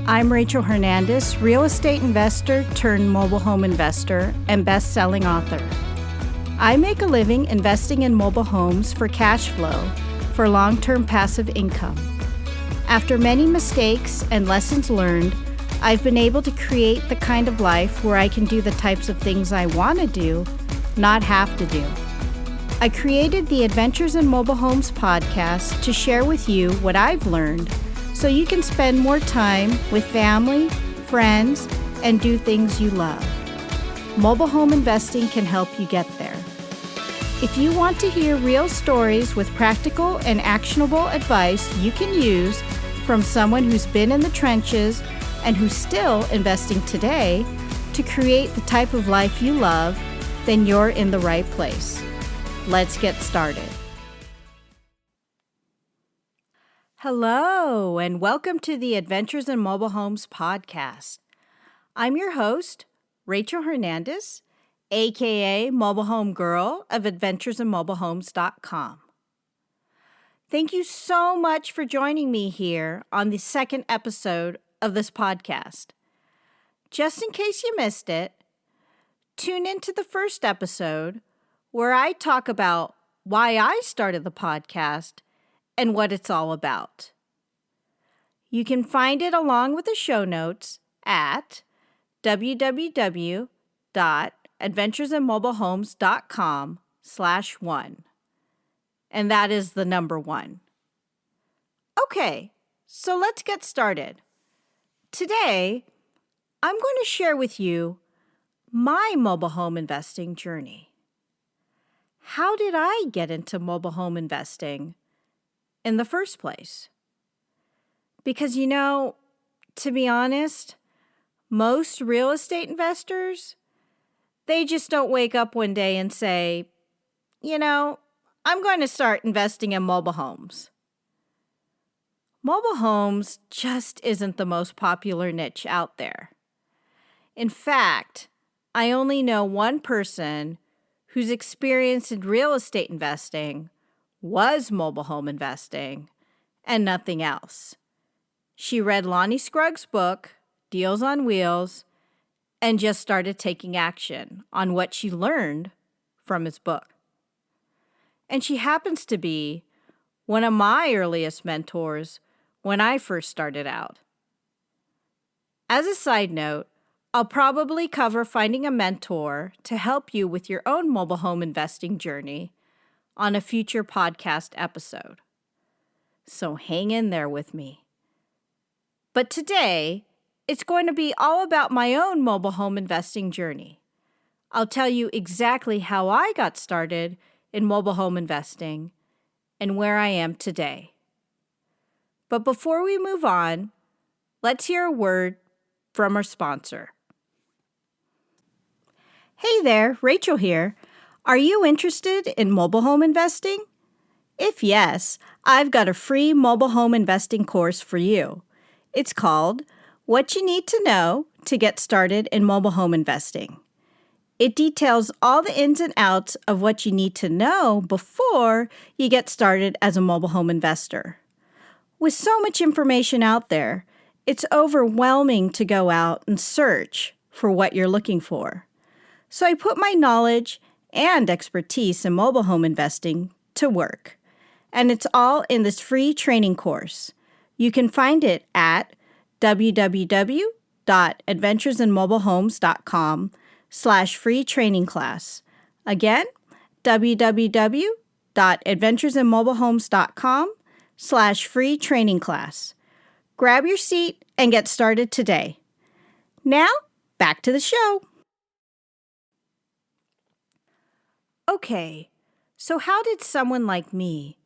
I'm Rachel Hernandez, real estate investor turned mobile home investor and best-selling author. I make a living investing in mobile homes for cash flow for long-term passive income. After many mistakes and lessons learned, I've been able to create the kind of life where I can do the types of things I want to do, not have to do. I created the Adventures in Mobile Homes podcast to share with you what I've learned so you can spend more time with family, friends, and do things you love. Mobile home investing can help you get there. If you want to hear real stories with practical and actionable advice you can use from someone who's been in the trenches and who's still investing today to create the type of life you love, then you're in the right place. Let's get started. Hello, and welcome to the Adventures in Mobile Homes podcast. I'm your host, Rachel Hernandez, aka Mobile Home Girl of AdventuresinMobileHomes.com. Thank you so much for joining me here on the second episode of this podcast. Just in case you missed it, tune into the first episode where I talk about why I started the podcast and what it's all about. You can find it along with the show notes at www.adventuresinmobilehomes.com/1. And that is the number 1. Okay, so let's get started. Today, I'm going to share with you my mobile home investing journey. How did I get into mobile home investing in the first place? Because, to be honest, most real estate investors, they just don't wake up one day and say, I'm going to start investing in mobile homes. Mobile homes just isn't the most popular niche out there. In fact, I only know one person whose experience in real estate investing was mobile home investing and nothing else. She read Lonnie Scruggs' book, Deals on Wheels, and just started taking action on what she learned from his book. And she happens to be one of my earliest mentors when I first started out. As a side note, I'll probably cover finding a mentor to help you with your own mobile home investing journey on a future podcast episode. So hang in there with me. But today, it's going to be all about my own mobile home investing journey. I'll tell you exactly how I got started in mobile home investing and where I am today. But before we move on, let's hear a word from our sponsor. Hey there, Rachel here. Are you interested in mobile home investing? If yes, I've got a free mobile home investing course for you. It's called What You Need to Know to Get Started in Mobile Home Investing. It details all the ins and outs of what you need to know before you get started as a mobile home investor. With so much information out there, it's overwhelming to go out and search for what you're looking for. So I put my knowledge and expertise in mobile home investing to work. And it's all in this free training course. You can find it at www.adventuresinmobilehomes.com/free training class. Again, www.adventuresinmobilehomes.com/free training class. Grab your seat and get started today. Now, back to the show. Okay, so how did someone like me,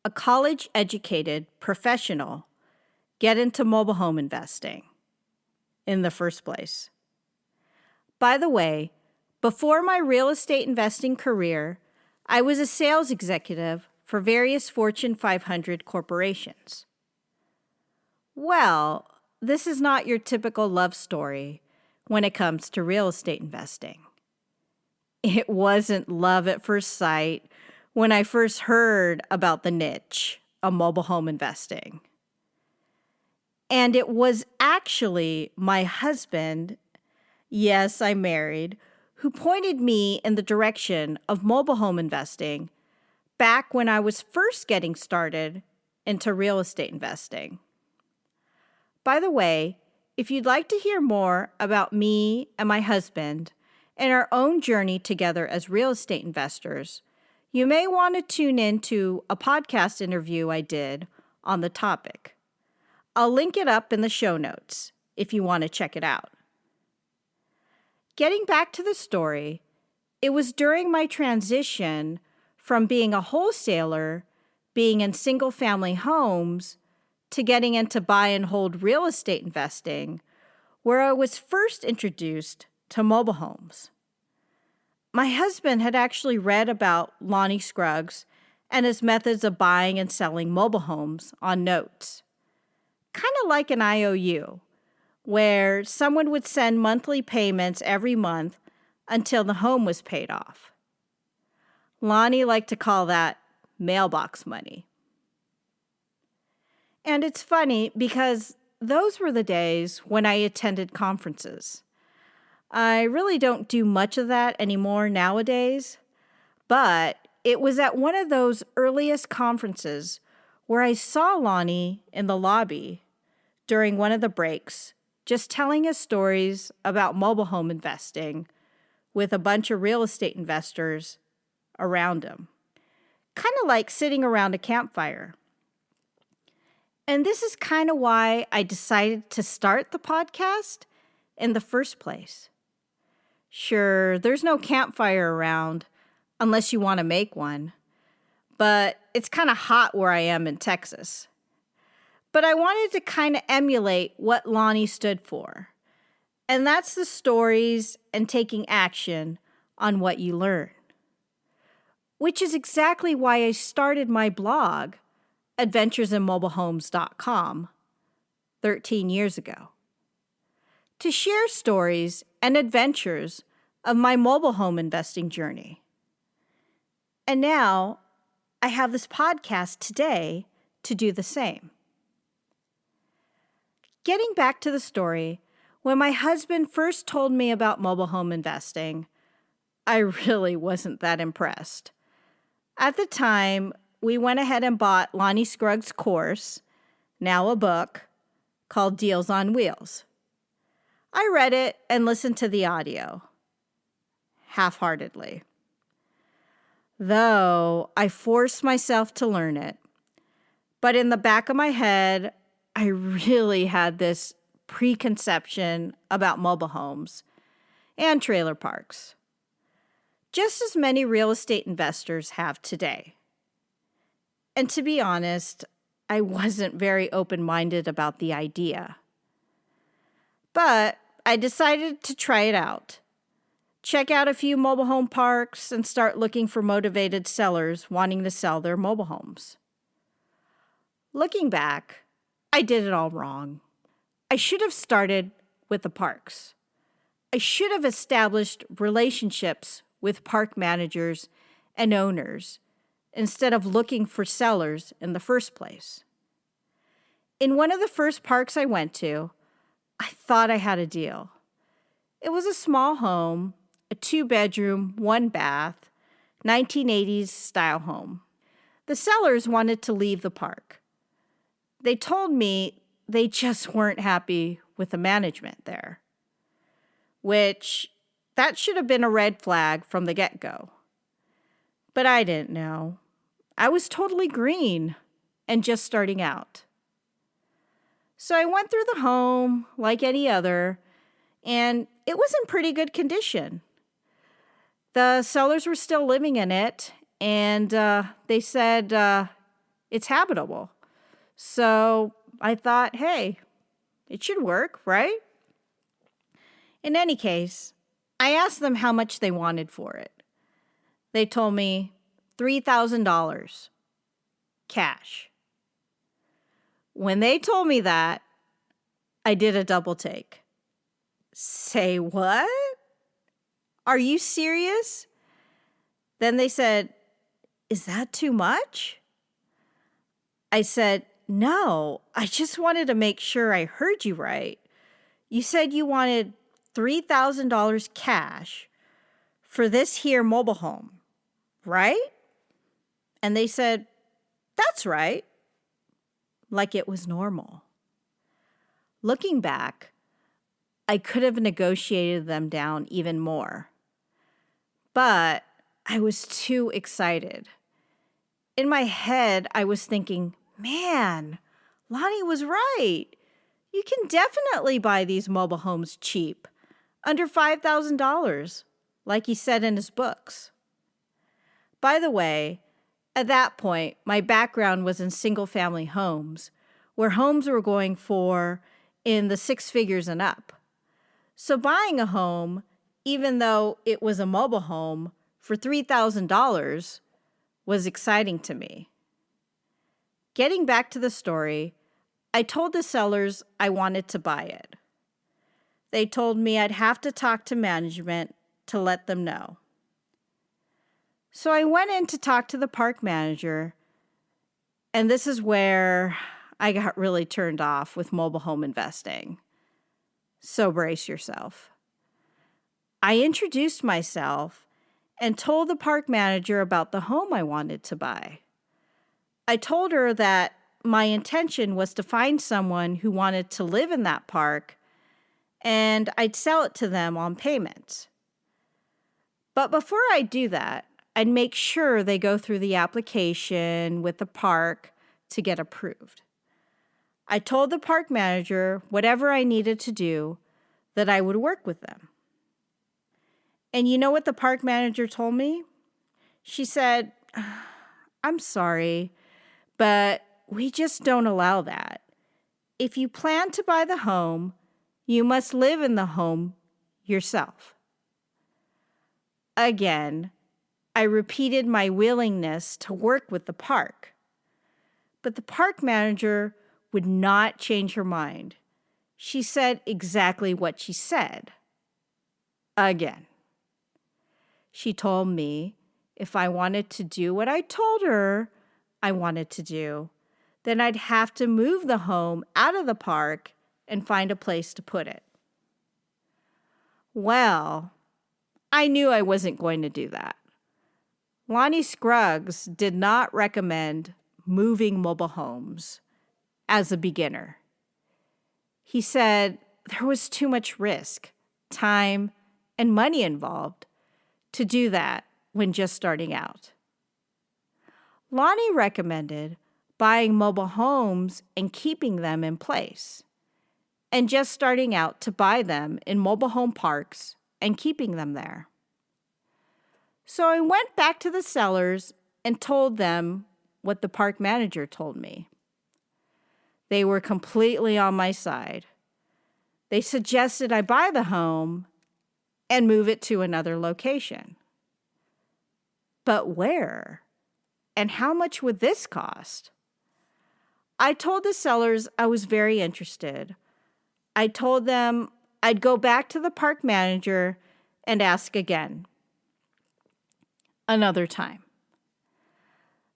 a college-educated professional, get into mobile home investing in the first place? By the way, before my real estate investing career, I was a sales executive for various Fortune 500 corporations. Well, this is not your typical love story when it comes to real estate investing. It wasn't love at first sight when I first heard about the niche of mobile home investing. And it was actually my husband, yes, I'm married, who pointed me in the direction of mobile home investing back when I was first getting started into real estate investing. By the way, if you'd like to hear more about me and my husband and our own journey together as real estate investors, you may want to tune in to a podcast interview I did on the topic. I'll link it up in the show notes if you want to check it out. Getting back to the story, it was during my transition from being a wholesaler, being in single-family homes, to getting into buy and hold real estate investing, where I was first introduced to mobile homes. My husband had actually read about Lonnie Scruggs and his methods of buying and selling mobile homes on notes. Kind of like an IOU, where someone would send monthly payments every month until the home was paid off. Lonnie liked to call that mailbox money. And it's funny because those were the days when I attended conferences. I really don't do much of that anymore nowadays, but it was at one of those earliest conferences where I saw Lonnie in the lobby during one of the breaks, just telling his stories about mobile home investing with a bunch of real estate investors around him. Kind of like sitting around a campfire. And this is kind of why I decided to start the podcast in the first place. Sure, there's no campfire around unless you want to make one, but it's kind of hot where I am in Texas. But I wanted to kind of emulate what Lonnie stood for, and that's the stories and taking action on what you learn. Which is exactly why I started my blog, adventuresinmobilehomes.com, 13 years ago, to share stories and adventures of my mobile home investing journey. And now I have this podcast today to do the same. Getting back to the story, when my husband first told me about mobile home investing, I really wasn't that impressed. At the time, we went ahead and bought Lonnie Scruggs' course, now a book, called Deals on Wheels. I read it and listened to the audio, half-heartedly. Though I forced myself to learn it, but in the back of my head, I really had this preconception about mobile homes and trailer parks, just as many real estate investors have today. And to be honest, I wasn't very open-minded about the idea. But I decided to try it out, check out a few mobile home parks, and start looking for motivated sellers wanting to sell their mobile homes. Looking back, I did it all wrong. I should have started with the parks. I should have established relationships with park managers and owners instead of looking for sellers in the first place. In one of the first parks I went to, I thought I had a deal. It was a small home, a 2-bedroom, 1-bath, 1980s style home. The sellers wanted to leave the park. They told me they just weren't happy with the management there, which that should have been a red flag from the get-go. But I didn't know. I was totally green and just starting out. So I went through the home like any other, and it was in pretty good condition. The sellers were still living in it, and they said it's habitable. So I thought, hey, it should work, right? In any case, I asked them how much they wanted for it. They told me $3,000 cash. When they told me that, I did a double take. Say what? Are you serious? Then they said, is that too much? I said, "No, I just wanted to make sure I heard you right. You said you wanted $3,000 cash for this here mobile home, right?" And they said, "That's right," like it was normal. Looking back, I could have negotiated them down even more, but I was too excited. In my head, I was thinking, man, Lonnie was right. You can definitely buy these mobile homes cheap, under $5,000, like he said in his books. By the way, at that point, my background was in single-family homes, where homes were going for in the six figures and up. So buying a home, even though it was a mobile home, for $3,000 was exciting to me. Getting back to the story, I told the sellers I wanted to buy it. They told me I'd have to talk to management to let them know. So I went in to talk to the park manager, and this is where I got really turned off with mobile home investing. So brace yourself. I introduced myself and told the park manager about the home I wanted to buy. I told her that my intention was to find someone who wanted to live in that park, and I'd sell it to them on payment. But before I do that, I'd make sure they go through the application with the park to get approved. I told the park manager whatever I needed to do, that I would work with them. And you know what the park manager told me? She said, "I'm sorry, but we just don't allow that. If you plan to buy the home, you must live in the home yourself." Again, I repeated my willingness to work with the park. But the park manager would not change her mind. She said exactly what she said. Again. She told me if I wanted to do what I told her I wanted to do, then I'd have to move the home out of the park and find a place to put it. Well, I knew I wasn't going to do that. Lonnie Scruggs did not recommend moving mobile homes as a beginner. He said there was too much risk, time, and money involved to do that when just starting out. Lonnie recommended buying mobile homes and keeping them in place, and just starting out to buy them in mobile home parks and keeping them there. So I went back to the sellers and told them what the park manager told me. They were completely on my side. They suggested I buy the home and move it to another location. But where? And how much would this cost? I told the sellers I was very interested. I told them I'd go back to the park manager and ask again. Another time.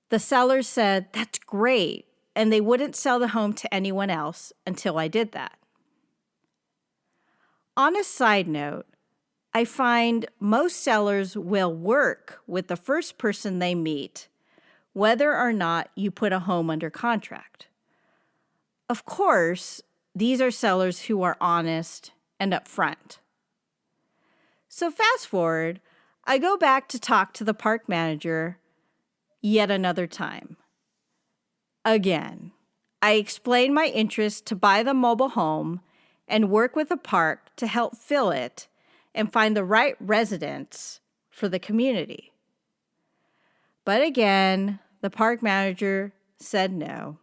The sellers said, "That's great," and they wouldn't sell the home to anyone else until I did that. On a side note, I find most sellers will work with the first person they meet, whether or not you put a home under contract. Of course, these are sellers who are honest and upfront. So fast forward, I go back to talk to the park manager yet another time. Again, I explain my interest to buy the mobile home and work with the park to help fill it and find the right residents for the community. But again, the park manager said no.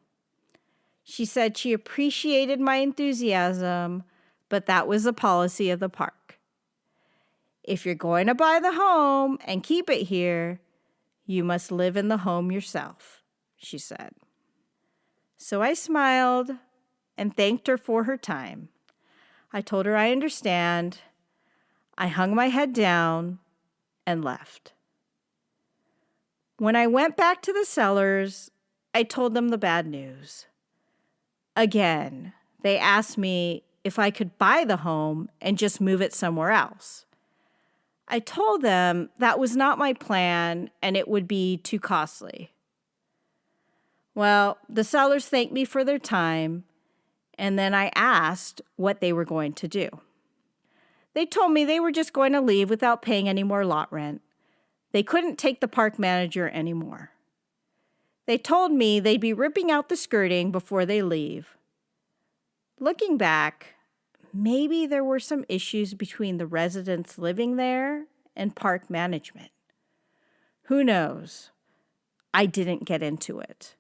She said she appreciated my enthusiasm, but that was the policy of the park. If you're going to buy the home and keep it here, you must live in the home yourself, she said. So I smiled and thanked her for her time. I told her I understand. I hung my head down and left. When I went back to the sellers, I told them the bad news. Again, they asked me if I could buy the home and just move it somewhere else. I told them that was not my plan and it would be too costly. Well, the sellers thanked me for their time, and then I asked what they were going to do. They told me they were just going to leave without paying any more lot rent. They couldn't take the park manager anymore. They told me they'd be ripping out the skirting before they leave. Looking back, maybe there were some issues between the residents living there and park management. Who knows? I didn't get into it.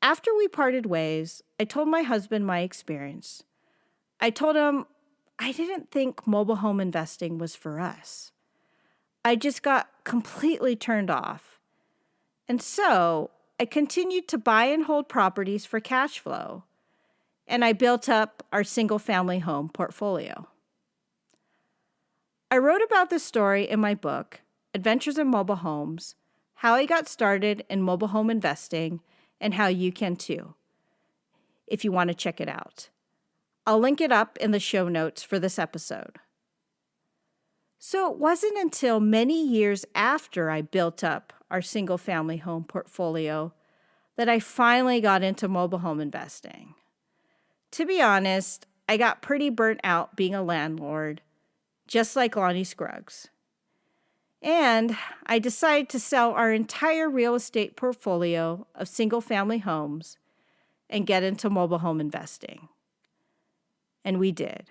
After we parted ways, I told my husband my experience. I told him I didn't think mobile home investing was for us. I just got completely turned off. And so I continued to buy and hold properties for cash flow, and I built up our single-family home portfolio. I wrote about this story in my book, Adventures in Mobile Homes, how I got started in mobile home investing, and how you can too, if you want to check it out. I'll link it up in the show notes for this episode. So it wasn't until many years after I built up our single-family home portfolio that I finally got into mobile home investing. To be honest, I got pretty burnt out being a landlord, just like Lonnie Scruggs. And I decided to sell our entire real estate portfolio of single-family homes and get into mobile home investing. And we did.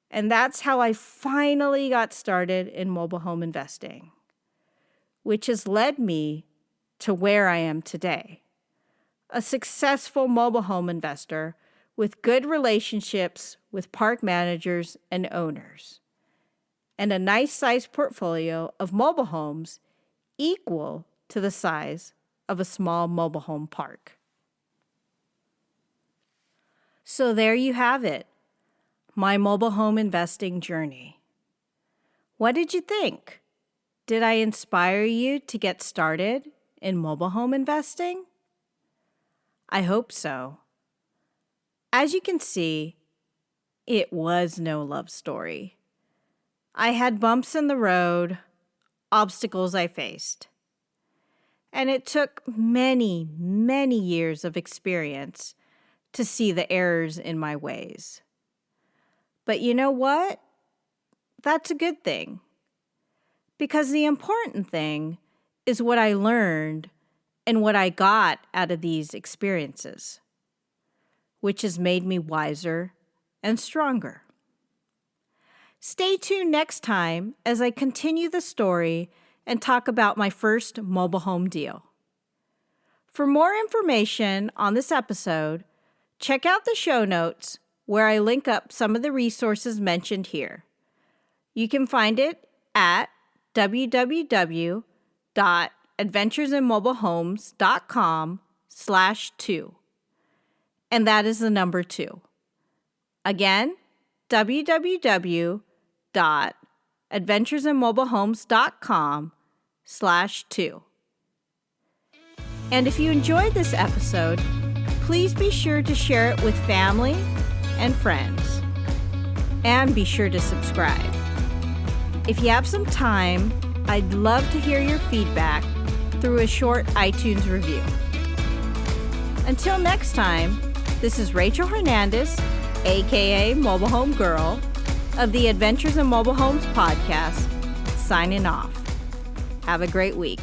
And that's how I finally got started in mobile home investing, which has led me to where I am today, a successful mobile home investor with good relationships with park managers and owners, and a nice-sized portfolio of mobile homes equal to the size of a small mobile home park. So there you have it, my mobile home investing journey. What did you think? Did I inspire you to get started in mobile home investing? I hope so. As you can see, it was no love story. I had bumps in the road, obstacles I faced. And it took many, many years of experience to see the errors in my ways. But you know what? That's a good thing. Because the important thing is what I learned and what I got out of these experiences, which has made me wiser and stronger. Stay tuned next time as I continue the story and talk about my first mobile home deal. For more information on this episode, check out the show notes where I link up some of the resources mentioned here. You can find it at www.adventuresinmobilehomes.com/2. And that is the number 2. Again, www.adventuresinmobilehomes.com/2. And if you enjoyed this episode, please be sure to share it with family and friends. And be sure to subscribe. If you have some time, I'd love to hear your feedback through a short iTunes review. Until next time, this is Rachel Hernandez, aka Mobile Home Girl, of the Adventures in Mobile Homes podcast, signing off. Have a great week.